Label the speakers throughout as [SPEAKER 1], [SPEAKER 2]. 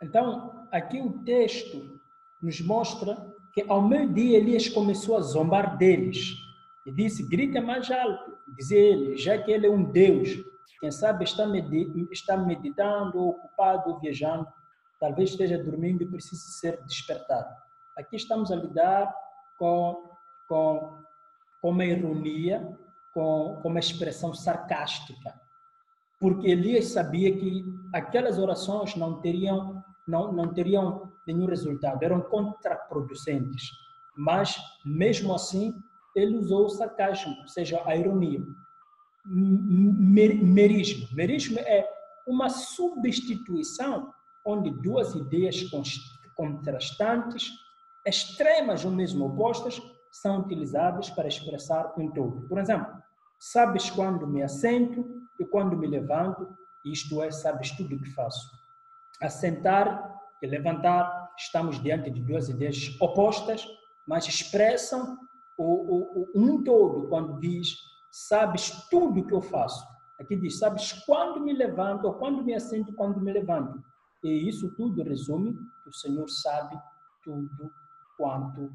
[SPEAKER 1] Então, aqui o texto nos mostra que ao meio-dia Elias começou a zombar deles e disse: grita mais alto, dizia ele, já que ele é um Deus, quem sabe está meditando, ocupado, ou viajando, talvez esteja dormindo e precise ser despertado. Aqui estamos a lidar com uma ironia, com uma expressão sarcástica, porque Elias sabia que aquelas orações não teriam nenhum resultado, eram contraproducentes. Mas, mesmo assim, ele usou o sarcasmo, ou seja, a ironia. Merismo. Merismo é uma substituição onde duas ideias contrastantes, extremas ou mesmo opostas, são utilizadas para expressar um todo. Por exemplo, sabes quando me assento e quando me levanto, isto é, sabes tudo o que faço. Assentar e levantar, estamos diante de duas ideias opostas, mas expressam um todo quando diz, sabes tudo o que eu faço. Aqui diz, sabes quando me levanto, ou quando me assento, quando me levanto. E isso tudo resume que o Senhor sabe tudo quanto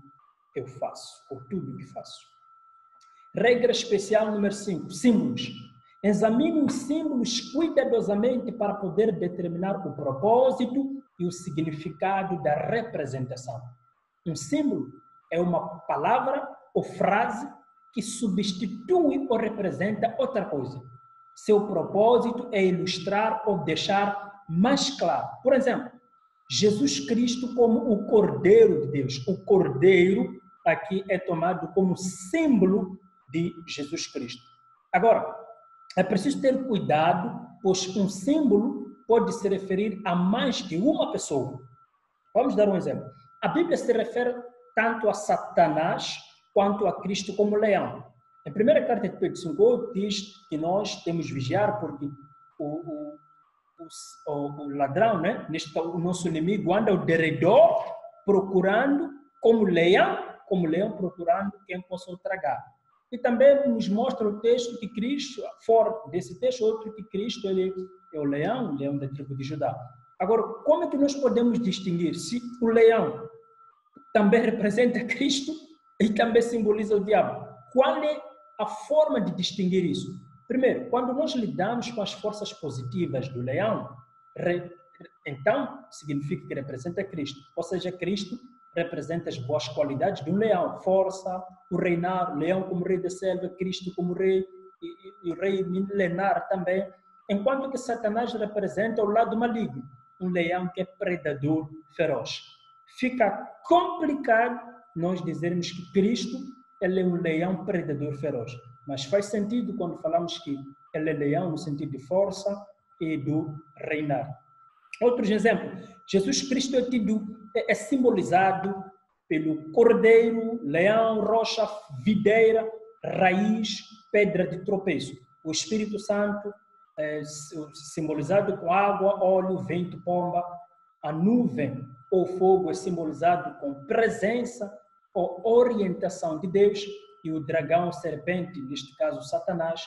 [SPEAKER 1] eu faço, ou tudo o que faço. Regra especial número 5, símbolos. Examine os símbolos cuidadosamente para poder determinar o propósito e o significado da representação. Um símbolo é uma palavra ou frase que substitui ou representa outra coisa. Seu propósito é ilustrar ou deixar mais claro. Por exemplo, Jesus Cristo como o Cordeiro de Deus. O Cordeiro aqui é tomado como símbolo de Jesus Cristo. Agora, é preciso ter cuidado, pois um símbolo pode se referir a mais de uma pessoa. Vamos dar um exemplo. A Bíblia se refere tanto a Satanás quanto a Cristo como leão. Em 1 carta de Pedro 5 diz que nós temos que vigiar porque o ladrão, né? O nosso inimigo anda ao derredor procurando como leão procurando quem possa o tragar. E também nos mostra o texto que Cristo, fora desse texto, outro que Cristo ele é o leão da tribo de Judá. Agora, como é que nós podemos distinguir se o leão também representa Cristo e também simboliza o diabo? Qual é a forma de distinguir isso? Primeiro, quando nós lidamos com as forças positivas do leão, então significa que representa Cristo. Ou seja, Cristo representa as boas qualidades de um leão, força, o reinar, o leão como rei da selva, Cristo como rei e o rei milenar também, enquanto que Satanás representa o lado maligno, um leão que é predador feroz. Fica complicado nós dizermos que Cristo ele é um leão predador feroz, mas faz sentido quando falamos que ele é leão no sentido de força e do reinar. Outros exemplos, Jesus Cristo é simbolizado pelo cordeiro, leão, rocha, videira, raiz, pedra de tropeço. O Espírito Santo é simbolizado com água, óleo, vento, pomba. A nuvem ou fogo é simbolizado com presença ou orientação de Deus. E o dragão, serpente, neste caso Satanás,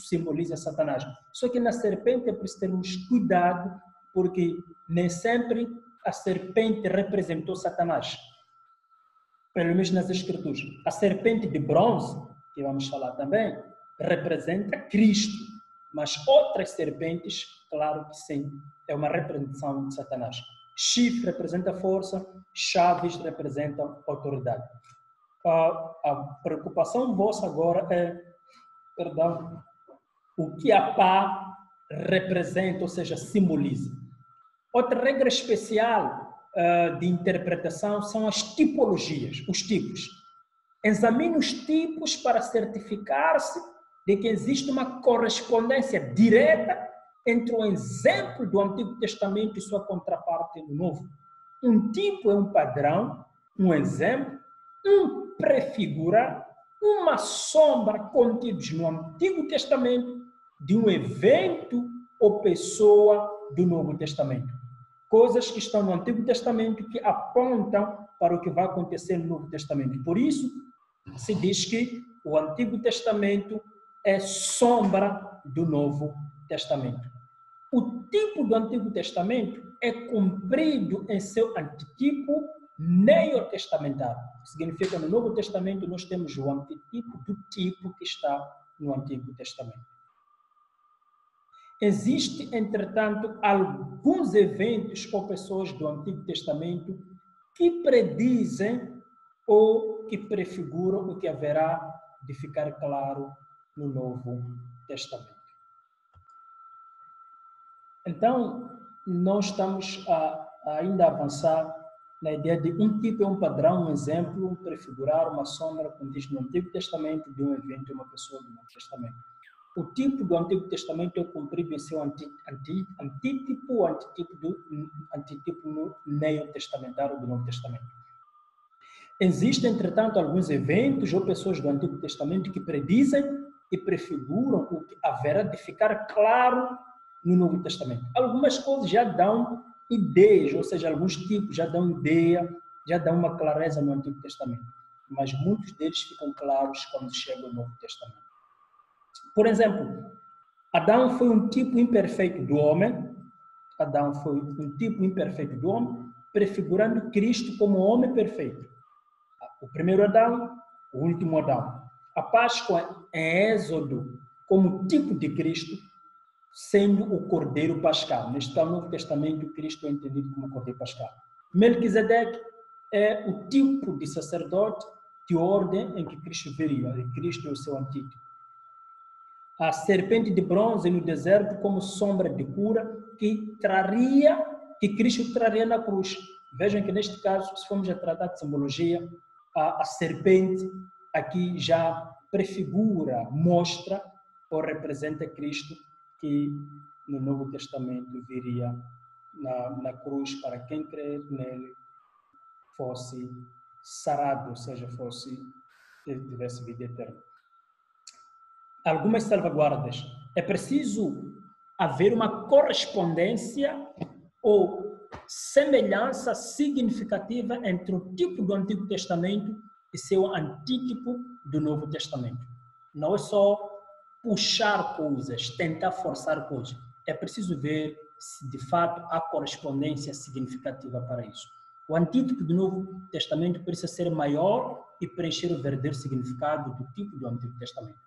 [SPEAKER 1] simboliza Satanás. Só que na serpente é preciso termos cuidado, porque nem sempre a serpente representou Satanás. Pelo menos nas Escrituras. A serpente de bronze, que vamos falar também, representa Cristo. Mas outras serpentes, claro que sim, é uma representação de Satanás. Chifre representa força, chaves representam autoridade. A preocupação vossa agora é o que a pá representa, ou seja, simboliza. Outra regra especial de interpretação são as tipologias, os tipos. Examine os tipos para certificar-se de que existe uma correspondência direta entre o exemplo do Antigo Testamento e sua contraparte no Novo. Um tipo é um padrão, um exemplo, um prefigurar, uma sombra contidos no Antigo Testamento de um evento ou pessoa do Novo Testamento. Coisas que estão no Antigo Testamento que apontam para o que vai acontecer no Novo Testamento. Por isso, se diz que o Antigo Testamento é sombra do Novo Testamento. o tipo do Antigo Testamento é cumprido em seu antitipo neotestamentário. Significa, no Novo Testamento, nós temos o antitipo do tipo que está no Antigo Testamento. Existem, entretanto, alguns eventos ou pessoas do Antigo Testamento que predizem ou que prefiguram o que haverá de ficar claro no Novo Testamento. Então, nós estamos ainda a avançar na ideia de um tipo é um padrão, um exemplo, prefigurar uma sombra, como diz no Antigo Testamento, de um evento, uma pessoa do Novo Testamento. O tipo do Antigo Testamento é cumprido em seu antitipo no neotestamentário do Novo Testamento. Existem, entretanto, alguns eventos ou pessoas do Antigo Testamento que predizem e prefiguram o que haverá de ficar claro no Novo Testamento. Algumas coisas já dão ideias, ou seja, alguns tipos já dão ideia, já dão uma clareza no Antigo Testamento, mas muitos deles ficam claros quando chega o Novo Testamento. Por exemplo, Adão foi um tipo imperfeito do homem. Adão foi um tipo imperfeito do homem, prefigurando Cristo como homem perfeito. O primeiro Adão, o último Adão. A Páscoa em Êxodo como tipo de Cristo, sendo o Cordeiro Pascal. Neste Novo Testamento, Cristo é entendido como Cordeiro Pascal. Melquisedeque é o tipo de sacerdote de ordem em que Cristo viria. Cristo é o seu antítipo. A serpente de bronze no deserto como sombra de cura que Cristo traria na cruz. Vejam que neste caso, se formos a tratar de simbologia, a serpente aqui já prefigura, mostra ou representa Cristo que no Novo Testamento viria na cruz para quem crê nele fosse sarado, ou seja, tivesse vida eterna. Algumas salvaguardas. É preciso haver uma correspondência ou semelhança significativa entre o tipo do Antigo Testamento e seu antítipo do Novo Testamento. Não é só puxar coisas, tentar forçar coisas. É preciso ver se de fato há correspondência significativa para isso. O antítipo do Novo Testamento precisa ser maior e preencher o verdadeiro significado do tipo do Antigo Testamento.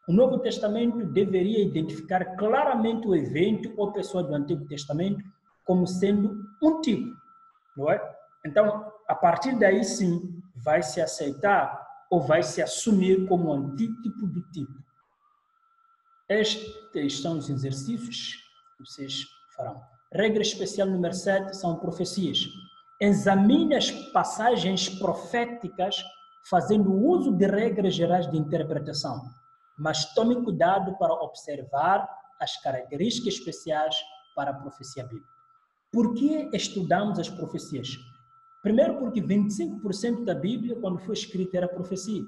[SPEAKER 1] O Novo Testamento deveria identificar claramente o evento ou pessoa do Antigo Testamento como sendo um tipo, não é? Então, a partir daí sim, vai se aceitar ou vai se assumir como antítipo do tipo. Estes são os exercícios que vocês farão. Regra especial número 7 são profecias. Examine as passagens proféticas fazendo uso de regras gerais de interpretação, mas tome cuidado para observar as características especiais para a profecia bíblica. Por que estudamos as profecias? Primeiro porque 25% da Bíblia, quando foi escrita, era profecia.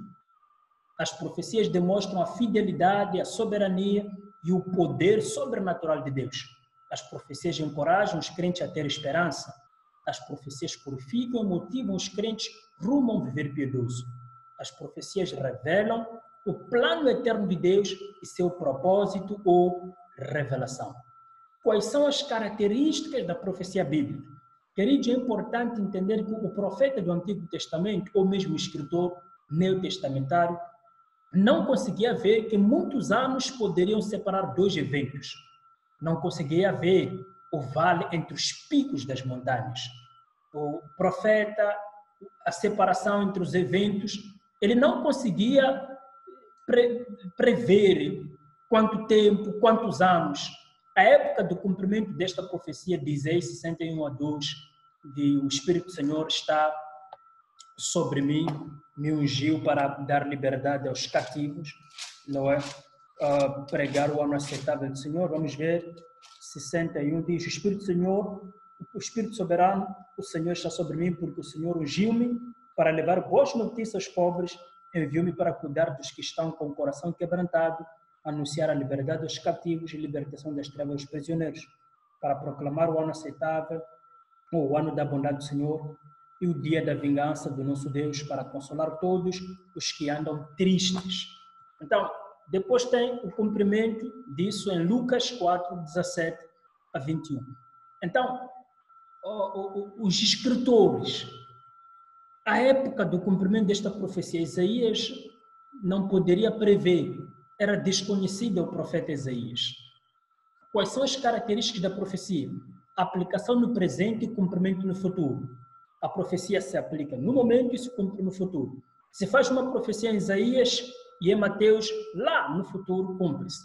[SPEAKER 1] As profecias demonstram a fidelidade, a soberania e o poder sobrenatural de Deus. As profecias encorajam os crentes a ter esperança. As profecias purificam e motivam os crentes rumo a um viver piedoso. As profecias revelam o plano eterno de Deus e seu propósito ou revelação. Quais são as características da profecia bíblica? Queridos, é importante entender que o profeta do Antigo Testamento, ou mesmo o escritor neotestamentário, não conseguia ver que muitos anos poderiam separar dois eventos. Não conseguia ver o vale entre os picos das montanhas. O profeta, a separação entre os eventos, ele não conseguia prever quanto tempo, quantos anos. A época do cumprimento desta profecia de Isaías 61:2, de o Espírito do Senhor está sobre mim, me ungiu para dar liberdade aos cativos, não é? Pregar o ano aceitável do Senhor. Vamos ver, 61 diz: o Espírito do Senhor, o Espírito soberano, o Senhor está sobre mim, porque o Senhor ungiu-me para levar boas notícias aos pobres, enviou-me para cuidar dos que estão com o coração quebrantado, anunciar a liberdade aos cativos e libertação das trevas aos prisioneiros, para proclamar o ano aceitável, ou o ano da bondade do Senhor, e o dia da vingança do nosso Deus, para consolar todos os que andam tristes. Então, depois tem o cumprimento disso em Lucas 4:17, a 21. Então, os escritores, à época do cumprimento desta profecia, Isaías não poderia prever, era desconhecido o profeta Isaías. Quais são as características da profecia? Aplicação no presente e cumprimento no futuro. A profecia se aplica no momento e se cumpre no futuro. Se faz uma profecia em Isaías e em Mateus, lá no futuro cumpre-se.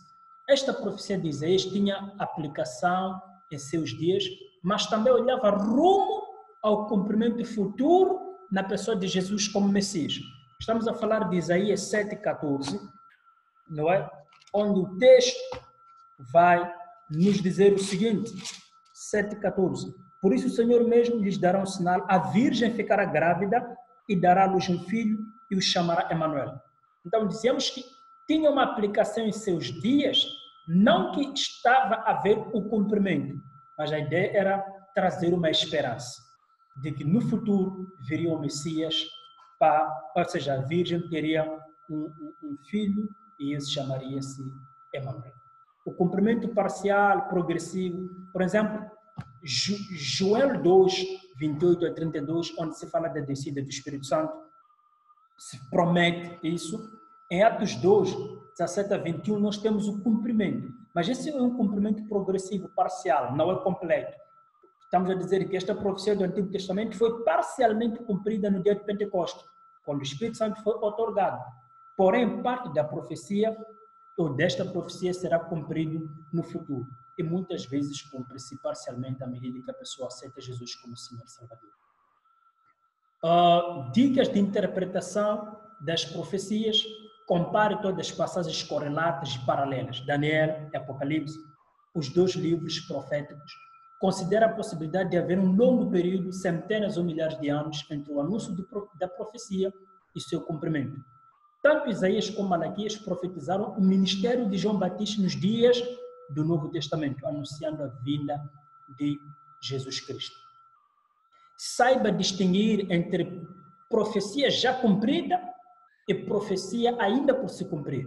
[SPEAKER 1] Esta profecia de Isaías tinha aplicação em seus dias, mas também olhava rumo ao cumprimento futuro na pessoa de Jesus como Messias. Estamos a falar de Isaías 7,14, não é? Onde o texto vai nos dizer o seguinte, 7,14. Por isso o Senhor mesmo lhes dará um sinal, a virgem ficará grávida e dará à luz um filho e o chamará Emanuel. Então dizemos que tinha uma aplicação em seus dias, não que estava a haver o cumprimento, mas a ideia era trazer uma esperança de que no futuro viria o Messias, ou seja, a virgem teria um filho e esse chamaria-se Emanuel. O cumprimento parcial, progressivo, por exemplo, Joel 2, 28 a 32, onde se fala da descida do Espírito Santo, se promete isso. Em Atos 2, 17 a 21, nós temos o cumprimento, mas esse é um cumprimento progressivo, parcial, não é completo. Estamos a dizer que esta profecia do Antigo Testamento foi parcialmente cumprida no dia de Pentecostes, quando o Espírito Santo foi otorgado. Porém, parte da profecia, ou desta profecia, será cumprido no futuro. E muitas vezes cumpre-se parcialmente à medida que a pessoa aceita Jesus como Senhor e Salvador. Dicas de interpretação das profecias. Compare todas as passagens correlatas e paralelas. Daniel e Apocalipse, os dois livros proféticos. Considera a possibilidade de haver um longo período, centenas ou milhares de anos, entre o anúncio da profecia e seu cumprimento. Tanto Isaías como Malaquias profetizaram o ministério de João Batista nos dias do Novo Testamento, anunciando a vinda de Jesus Cristo. Saiba distinguir entre profecia já cumprida e profecia ainda por se cumprir.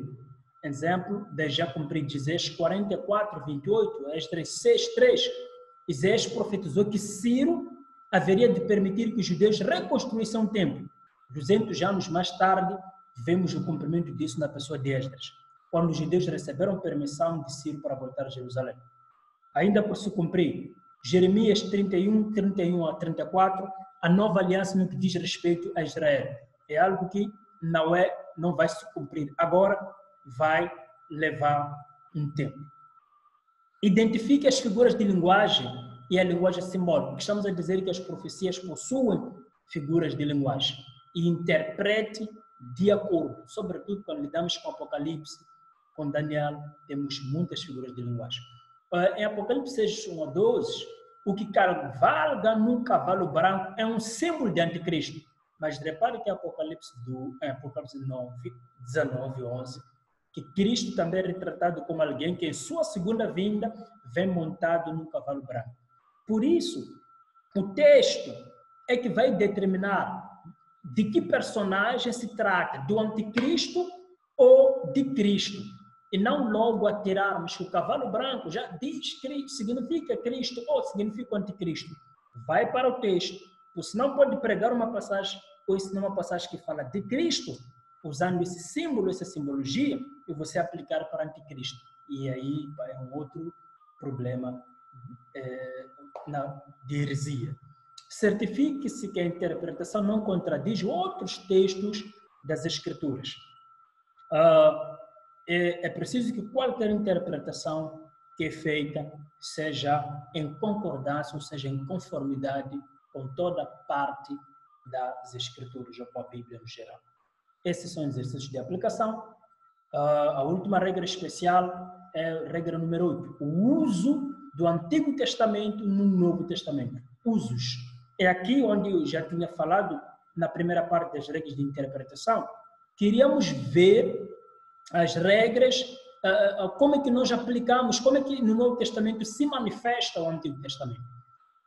[SPEAKER 1] Exemplo da já cumprida, Isaías 44, 28, Esdras 6, 3. Isaías profetizou que Ciro haveria de permitir que os judeus reconstruíssem um templo. 200 anos mais tarde, vemos o cumprimento disso na pessoa de Esdras, quando os judeus receberam permissão de Ciro para voltar a Jerusalém. Ainda por se cumprir, Jeremias 31, 31 a 34, a nova aliança no que diz respeito a Israel. É algo que não vai se cumprir agora, vai levar um tempo. Identifique as figuras de linguagem e a linguagem simbólica. Estamos a dizer que as profecias possuem figuras de linguagem e interprete de acordo, sobretudo quando lidamos com Apocalipse, com Daniel, temos muitas figuras de linguagem. Em Apocalipse 6, 1 a 12, o que cavalga num cavalo branco é um símbolo de anticristo. Mas repare que Apocalipse 9, 19, 11, que Cristo também é retratado como alguém que em sua segunda vinda vem montado num cavalo branco. Por isso, o texto é que vai determinar de que personagem se trata, do anticristo ou de Cristo. E não logo atirarmos que o cavalo branco já diz Cristo, significa Cristo ou significa o anticristo. Vai para o texto, porque senão pode pregar uma passagem ou ensinar uma passagem que fala de Cristo, usando esse símbolo, essa simbologia, e você aplicar para anticristo. E aí é um outro problema de heresia. Certifique-se que a interpretação não contradiz outros textos das Escrituras. É preciso que qualquer interpretação que é feita seja em concordância, ou seja, em conformidade com toda parte das Escrituras, ou com a Bíblia no geral. Esses são exercícios de aplicação. A última regra especial é a regra número 8, o uso do Antigo Testamento no Novo Testamento. Usos. É aqui onde eu já tinha falado, na primeira parte das regras de interpretação, queríamos ver as regras, como é que nós aplicamos, como é que no Novo Testamento se manifesta o Antigo Testamento.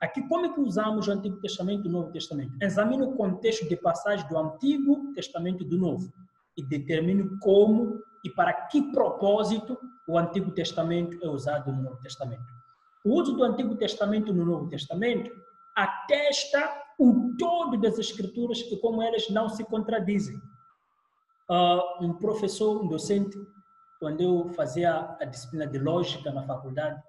[SPEAKER 1] Aqui, como é que usamos o Antigo Testamento e o Novo Testamento? Examine o contexto de passagem do Antigo Testamento e do Novo e determine como e para que propósito o Antigo Testamento é usado no Novo Testamento. O uso do Antigo Testamento no Novo Testamento atesta o todo das Escrituras e como elas não se contradizem. Um professor, um docente, quando eu fazia a disciplina de lógica na faculdade,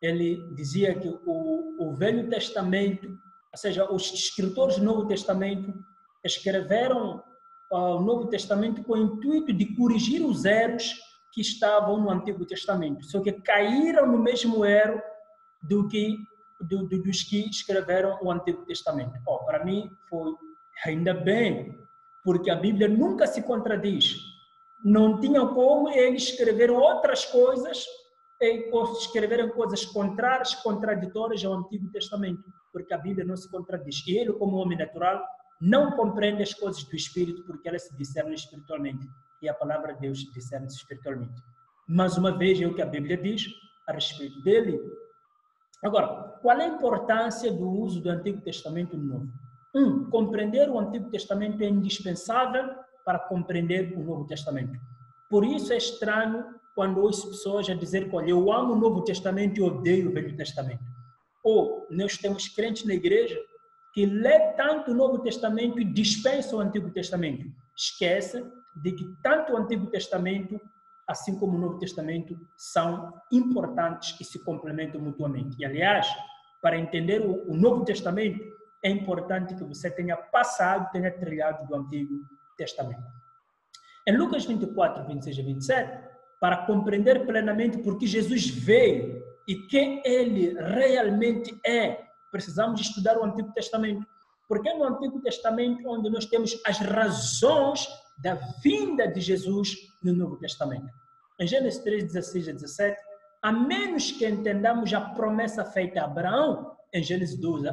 [SPEAKER 1] ele dizia que o Velho Testamento, ou seja, os escritores do Novo Testamento escreveram o Novo Testamento com o intuito de corrigir os erros que estavam no Antigo Testamento, só que caíram no mesmo erro dos que escreveram o Antigo Testamento. Para mim, foi ainda bem, porque a Bíblia nunca se contradiz. Não tinha como eles escreverem outras coisas ou escreverem coisas contrárias, contraditórias ao Antigo Testamento, porque a Bíblia não se contradiz. E ele, como homem natural, não compreende as coisas do Espírito porque elas se discernem espiritualmente. E a palavra de Deus discerne-se espiritualmente. Mais uma vez, é o que a Bíblia diz a respeito dele. Agora, qual é a importância do uso do Antigo Testamento no Novo? Compreender o Antigo Testamento é indispensável para compreender o Novo Testamento. Por isso é estranho quando ouço pessoas a dizer que eu amo o Novo Testamento e odeio o Velho Testamento. Ou nós temos crentes na igreja que lê tanto o Novo Testamento e dispensa o Antigo Testamento. Esquece de que tanto o Antigo Testamento, assim como o Novo Testamento, são importantes e se complementam mutuamente. E, aliás, para entender o Novo Testamento, é importante que você tenha passado, tenha trilhado do Antigo Testamento. Em Lucas 24, 26 a 27, para compreender plenamente por que Jesus veio e quem ele realmente é, precisamos estudar o Antigo Testamento. Porque é no Antigo Testamento onde nós temos as razões da vinda de Jesus no Novo Testamento. Em Gênesis 3, 16 a 17, a menos que entendamos a promessa feita a Abraão, em Gênesis 12,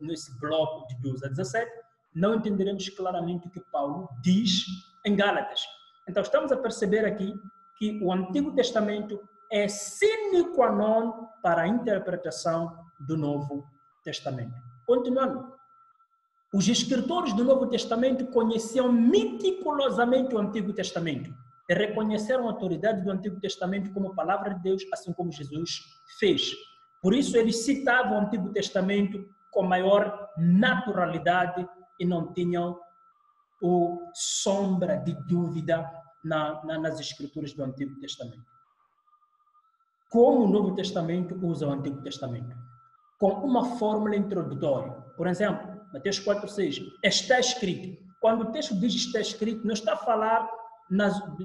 [SPEAKER 1] nesse bloco de 12 a 17, não entenderemos claramente o que Paulo diz em Gálatas. Então, estamos a perceber aqui que o Antigo Testamento é sine qua non para a interpretação do Novo Testamento. Continuando. Os escritores do Novo Testamento conheciam meticulosamente o Antigo Testamento e reconheceram a autoridade do Antigo Testamento como palavra de Deus, assim como Jesus fez. Por isso, eles citavam o Antigo Testamento com maior naturalidade e não tinham sombra de dúvida nas escrituras do Antigo Testamento. Como o Novo Testamento usa o Antigo Testamento? Com uma fórmula introdutória. Por exemplo, Mateus 4,6, está escrito. Quando o texto diz está escrito, não está a falar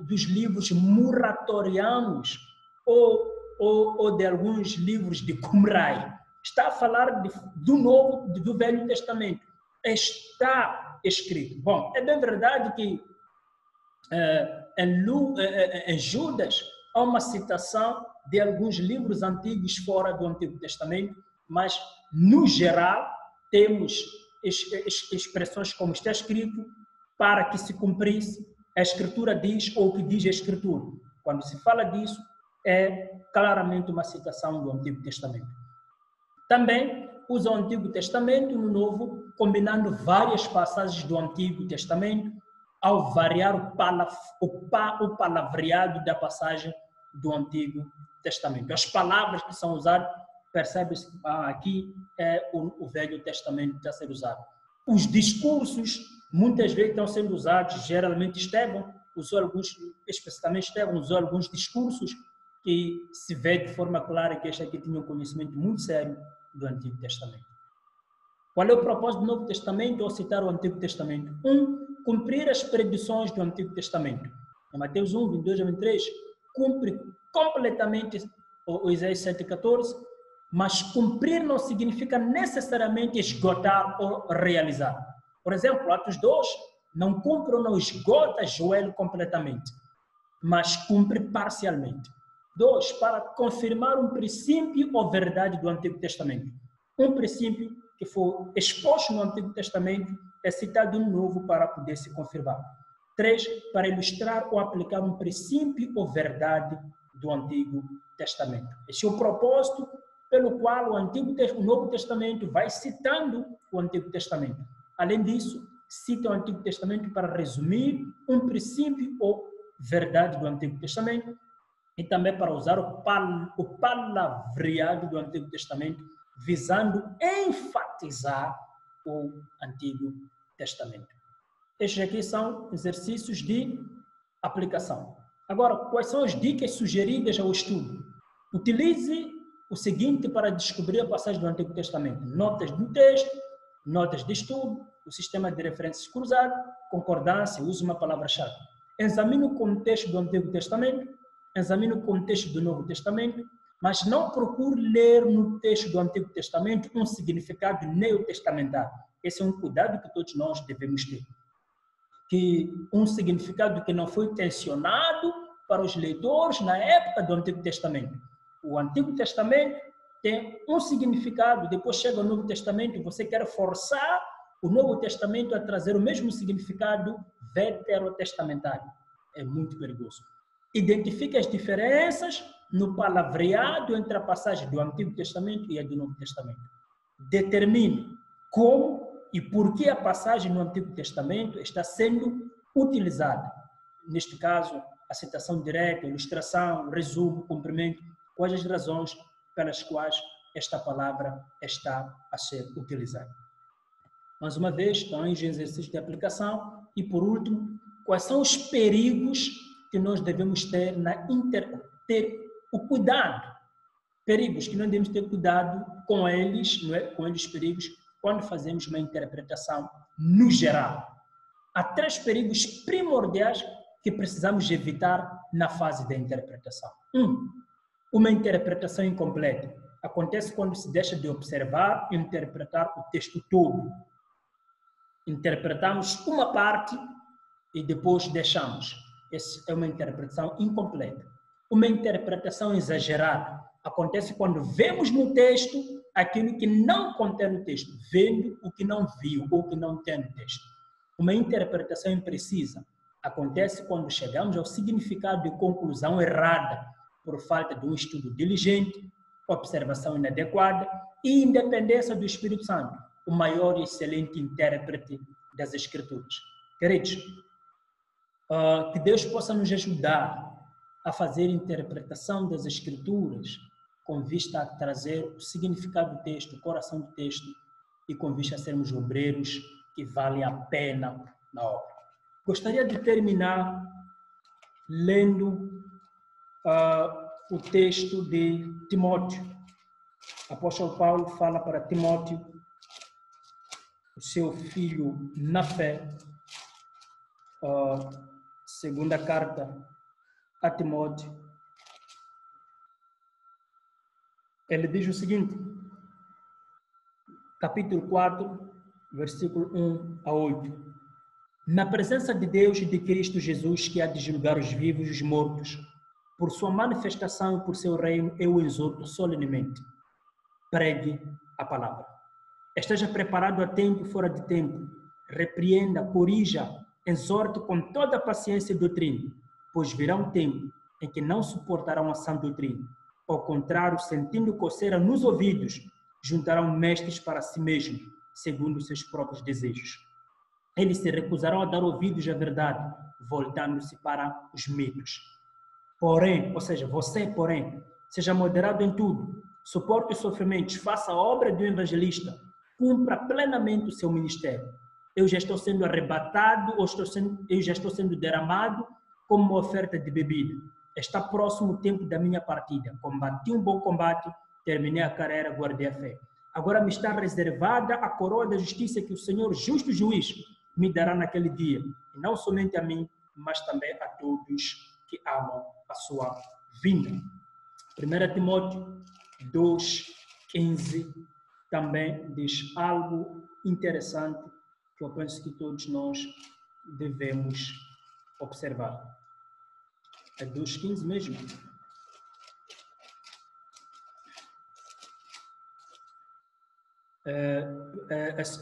[SPEAKER 1] dos livros muratorianos ou de alguns livros de Qumran. Está a falar do Velho Testamento. Está escrito. Bom, é bem verdade que em Judas há uma citação de alguns livros antigos fora do Antigo Testamento, mas, no geral, temos expressões como está escrito, para que se cumprisse, a Escritura diz, ou o que diz a Escritura. Quando se fala disso, é claramente uma citação do Antigo Testamento. Também usa o Antigo Testamento no Novo, combinando várias passagens do Antigo Testamento, ao variar o palavreado da passagem do Antigo Testamento. As palavras que são usadas, percebe-se aqui é o Velho Testamento que está a ser usado. Os discursos, muitas vezes estão sendo usados, geralmente Estevão usou alguns discursos que se vê de forma clara que este aqui tinha um conhecimento muito sério do Antigo Testamento. Qual é o propósito do Novo Testamento ao citar o Antigo Testamento? Cumprir as predições do Antigo Testamento. Em Mateus 1, 22 a 23, cumpre completamente o Isaías 7,14, mas cumprir não significa necessariamente esgotar ou realizar. Por exemplo, Atos 2 não cumpre ou não esgota Joel completamente, mas cumpre parcialmente. 2, para confirmar um princípio ou verdade do Antigo Testamento. Um princípio que foi exposto no Antigo Testamento é citado no Novo para poder se confirmar. 3, para ilustrar ou aplicar um princípio ou verdade do Antigo Testamento. Esse é o propósito pelo qual o Novo Testamento vai citando o Antigo Testamento. Além disso, cita o Antigo Testamento para resumir um princípio ou verdade do Antigo Testamento e também para usar o palavreado do Antigo Testamento, visando enfatizar o Antigo Testamento. Estes aqui são exercícios de aplicação. Agora, quais são as dicas sugeridas ao estudo? Utilize o seguinte para descobrir a passagem do Antigo Testamento: notas do texto, notas de estudo, o sistema de referências cruzado, concordância, use uma palavra-chave. Examine o contexto do Antigo Testamento, examine o contexto do Novo Testamento, mas não procure ler no texto do Antigo Testamento um significado neotestamentário. Esse é um cuidado que todos nós devemos ter. Que um significado que não foi tensionado para os leitores na época do Antigo Testamento. O Antigo Testamento tem um significado, depois chega o Novo Testamento e você quer forçar o Novo Testamento a trazer o mesmo significado veterotestamentário. É muito perigoso. Identifique as diferenças no palavreado entre a passagem do Antigo Testamento e a do Novo Testamento. Determine como e por que a passagem no Antigo Testamento está sendo utilizada. Neste caso, a citação direta, a ilustração, o resumo, o complemento, quais as razões pelas quais esta palavra está a ser utilizada. Mais uma vez, estão em exercício de aplicação. E, por último, quais são os perigos que nós devemos ter ter o cuidado, perigos que nós devemos ter cuidado com eles, não é? Com eles perigos, quando fazemos uma interpretação no geral. Há 3 perigos primordiais que precisamos evitar na fase da interpretação. 1. Uma interpretação incompleta. Acontece quando se deixa de observar e interpretar o texto todo. Interpretamos uma parte e depois deixamos. Essa é uma interpretação incompleta. Uma interpretação exagerada. Acontece quando vemos no texto aquilo que não contém no texto, vendo o que não viu ou que não tem no texto. Uma interpretação imprecisa. Acontece quando chegamos ao significado de conclusão errada por falta de um estudo diligente, observação inadequada e independência do Espírito Santo, o maior e excelente intérprete das Escrituras. Queridos, que Deus possa nos ajudar a fazer interpretação das Escrituras com vista a trazer o significado do texto, o coração do texto e com vista a sermos obreiros que valem a pena na obra. Gostaria de terminar lendo o texto de Timóteo. O apóstolo Paulo fala para Timóteo, o seu filho na fé, segunda carta a Timóteo. Ele diz o seguinte, capítulo 4, versículo 1 a 8. Na presença de Deus e de Cristo Jesus, que há de julgar os vivos e os mortos, por sua manifestação e por seu reino, eu o exorto solenemente. Pregue a palavra. Esteja preparado a tempo e fora de tempo. Repreenda, corrija, exorte com toda a paciência e doutrina, pois virá um tempo em que não suportarão a sã doutrina. Ao contrário, sentindo coceira nos ouvidos, juntarão mestres para si mesmos, segundo os seus próprios desejos. Eles se recusarão a dar ouvidos à verdade, voltando-se para os mitos. Porém, ou seja, você, porém, seja moderado em tudo, suporte os sofrimentos, faça a obra de um evangelista, cumpra plenamente o seu ministério. Eu já estou sendo arrebatado, eu já estou sendo derramado como uma oferta de bebida. Está próximo o tempo da minha partida. Combati um bom combate, terminei a carreira, guardei a fé. Agora me está reservada a coroa da justiça que o Senhor, justo juiz, me dará naquele dia. E não somente a mim, mas também a todos que amam a sua vinda. 1 Timóteo 2:15 também diz algo interessante que eu penso que todos nós devemos observar. É 2:15 mesmo.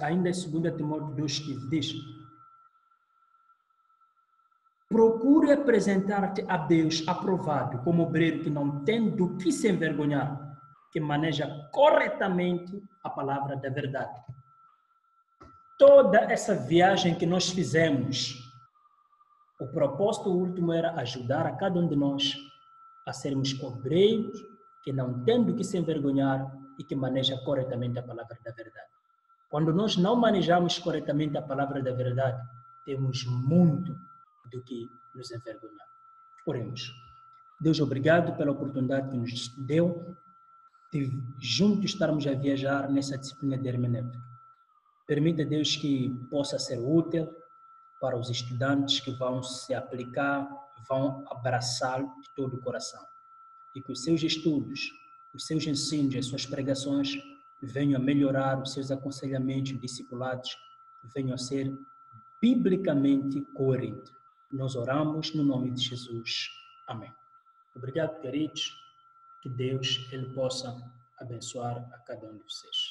[SPEAKER 1] Ainda é 2 Timóteo 2:15, diz: procure apresentar-te a Deus aprovado como obreiro que não tem do que se envergonhar, que maneja corretamente a palavra da verdade. Toda essa viagem que nós fizemos, o propósito último era ajudar a cada um de nós a sermos obreiros que não tendo que se envergonhar e que maneja corretamente a palavra da verdade. Quando nós não manejamos corretamente a palavra da verdade, temos muito do que nos envergonhar. Oremos. Deus, obrigado pela oportunidade que nos deu de juntos estarmos a viajar nessa disciplina de hermenêutica. Permita, Deus, que possa ser útil para os estudantes que vão se aplicar, vão abraçá-lo de todo o coração. E que os seus estudos, os seus ensinos, as suas pregações venham a melhorar, os seus aconselhamentos, discipulados, venham a ser biblicamente coerentes. Nós oramos no nome de Jesus. Amém. Obrigado, queridos. Que Deus ele possa abençoar a cada um de vocês.